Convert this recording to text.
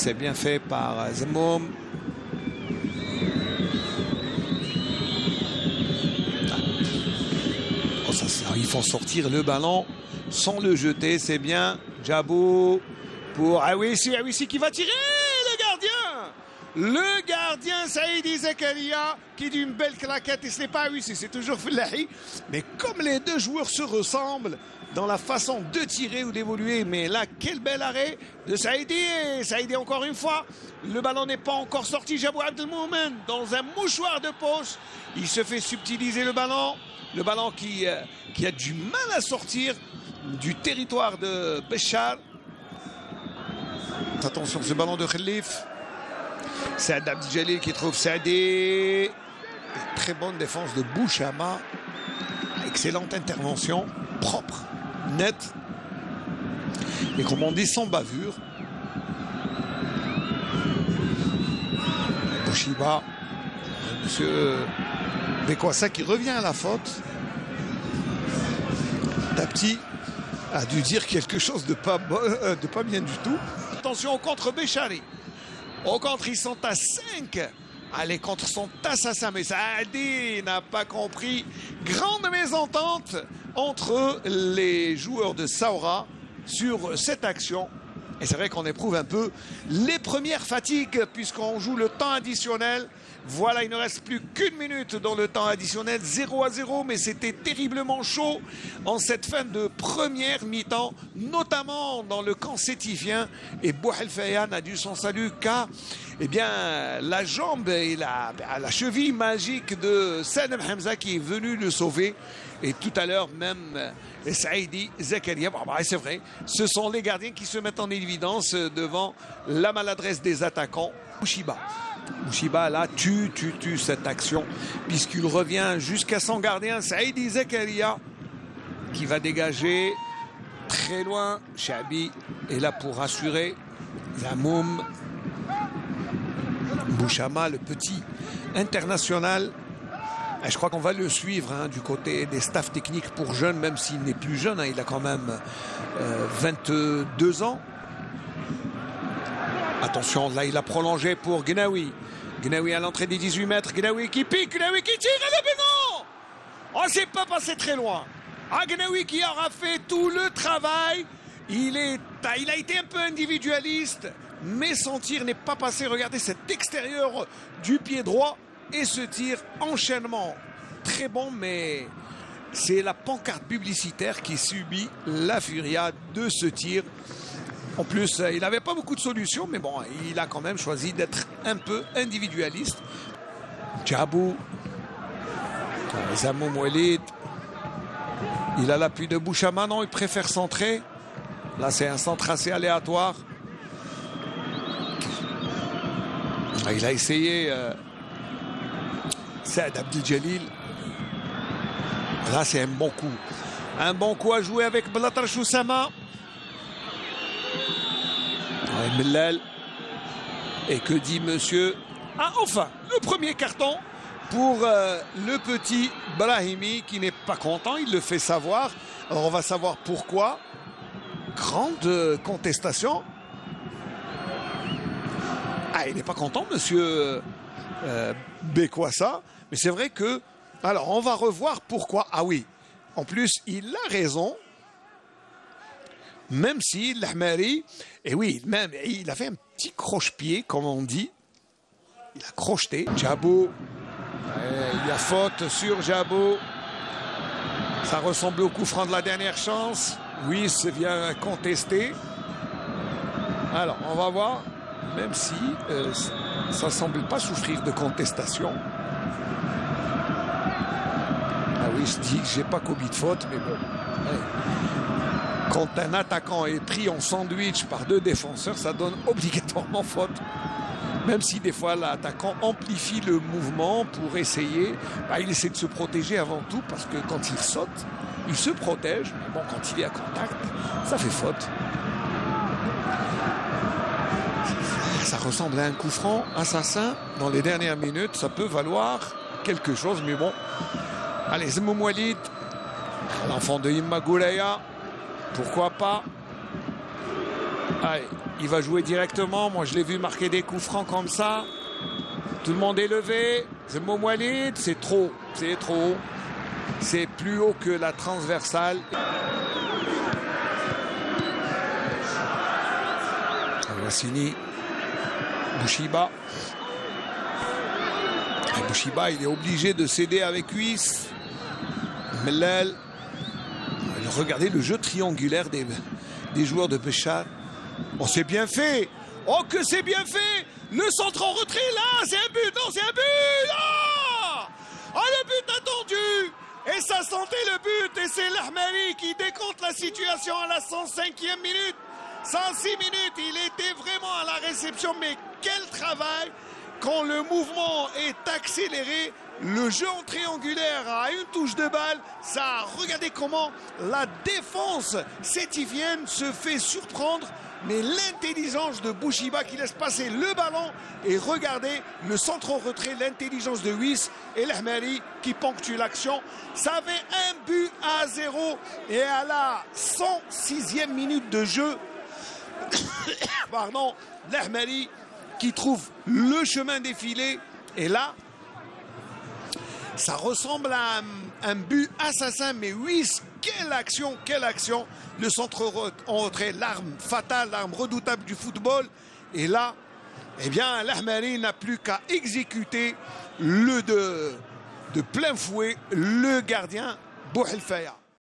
c'est bien fait par Zemoum. Oh, ils font sortir le ballon sans le jeter, c'est bien. Djabou pour Awissi qui va tirer, le gardien Saïdi Zakaria qui dit une belle claquette, et ce n'est pas Awissi, c'est toujours Fellahi. Mais comme les deux joueurs se ressemblent dans la façon de tirer ou d'évoluer, mais là, quel bel arrêt de Saïdi. Et Saïdi encore une fois, le ballon n'est pas encore sorti. Jabou Abdelmoumen dans un mouchoir de poche, il se fait subtiliser le ballon qui a du mal à sortir du territoire de Béchar. Attention, ce ballon de Khalif. Saad Abdeljalil qui trouve Saadé. Très bonne défense de Bouchama. Excellente intervention, propre, nette. Et comme on dit, sans bavure. Bouchiba, monsieur Bekwassa qui revient à la faute. Tapti a dû dire quelque chose de pas bien du tout. Attention au contre Béchari. Au contre, ils sont à 5. Les contres sont assassins. Mais Saadi n'a pas compris. Grande mésentente entre les joueurs de Saoura sur cette action. Et c'est vrai qu'on éprouve un peu les premières fatigues puisqu'on joue le temps additionnel. Voilà, il ne reste plus qu'une minute dans le temps additionnel, 0-0, mais c'était terriblement chaud en cette fin de première mi-temps, notamment dans le camp sétifien. Et Bouhel Fayan a dû son salut car la jambe et la cheville magique de Sanem Hamza qui est venu le sauver. Et tout à l'heure, même Saïdi Zakaria, c'est vrai, ce sont les gardiens qui se mettent en évidence devant la maladresse des attaquants. Bouchiba là tue cette action puisqu'il revient jusqu'à son gardien Saïdi Zakaria qui va dégager très loin. Chabi est là pour rassurer. Zamoum, Bouchama, le petit international. Et je crois qu'on va le suivre du côté des staffs techniques pour jeunes, même s'il n'est plus jeune. Il a quand même 22 ans. Attention, là, il a prolongé pour Gnawi. Gnawi à l'entrée des 18 mètres. Gnawi qui pique, Gnawi qui tire. Mais non! Oh, c'est pas passé très loin. Gnawi qui aura fait tout le travail. Il a été un peu individualiste, mais son tir n'est pas passé. Regardez cet extérieur du pied droit et ce tir enchaînement. Très bon, mais c'est la pancarte publicitaire qui subit la furia de ce tir. En plus, il n'avait pas beaucoup de solutions, mais bon, il a quand même choisi d'être un peu individualiste. Djabou, Zamoum Walid, il a l'appui de Bouchama, non, il préfère centrer. Là, c'est un centre assez aléatoire. Il a essayé Saad Abdeljalil. Là, c'est un bon coup. Un bon coup à jouer avec Blatar Choussama. Mellal. Et que dit monsieur? Enfin, le premier carton pour le petit Brahimi qui n'est pas content. Il le fait savoir. Alors, on va savoir pourquoi. Grande contestation. Il n'est pas content, monsieur Bekwassa. Mais c'est vrai que... Alors, on va revoir pourquoi. Oui, en plus, il a raison. Même si l'Ahmari... Et oui, même, il a fait un petit croche-pied, comme on dit. Il a crocheté. Djabou. Il y a faute sur Djabou. Ça ressemble au coup franc de la dernière chance. Oui, c'est bien contesté. Alors, on va voir. Même si ça ne semble pas souffrir de contestation. Oui, je dis que je n'ai pas commis de faute, mais bon. Ouais. Quand un attaquant est pris en sandwich par deux défenseurs, ça donne obligatoirement faute. Même si des fois l'attaquant amplifie le mouvement pour essayer, il essaie de se protéger avant tout parce que quand il saute, il se protège. Mais bon, quand il est à contact, ça fait faute. Ça ressemble à un coup franc assassin dans les dernières minutes. Ça peut valoir quelque chose, mais bon. Allez, Zemoum Walid, l'enfant de Imma Goulaya. Pourquoi pas? Allez, il va jouer directement. Moi, je l'ai vu marquer des coups francs comme ça. Tout le monde est levé. C'est Moumoualid. C'est trop. C'est trop. C'est plus haut que la transversale. Wassini. Bouchiba. Et Bouchiba, il est obligé de céder avec Huis. Mellel. Regardez le jeu triangulaire des joueurs de Béchar. Oh, c'est bien fait. Oh, que c'est bien fait. Le centre en retrait, là, c'est un but. Non, c'est un but. Ah, le but attendu. Et ça sentait le but. Et c'est l'Ahmari qui décompte la situation à la 105e minute. 106 minutes, il était vraiment à la réception. Mais quel travail quand le mouvement est accéléré. Le jeu en triangulaire à une touche de balle, ça, regardez comment la défense sétivienne se fait surprendre, mais l'intelligence de Bouchiba qui laisse passer le ballon, et regardez le centre en retrait, l'intelligence de Huis et l'Ahmari qui ponctue l'action. Ça avait un but à 0 et à la 106e minute de jeu, pardon, l'Ahmari qui trouve le chemin défilé, et là, ça ressemble à un but assassin, mais oui, quelle action, quelle action. Le centre en retrait, l'arme fatale, l'arme redoutable du football. Et là, eh bien, l'Ahmari n'a plus qu'à exécuter de plein fouet le gardien Bouhelfaya.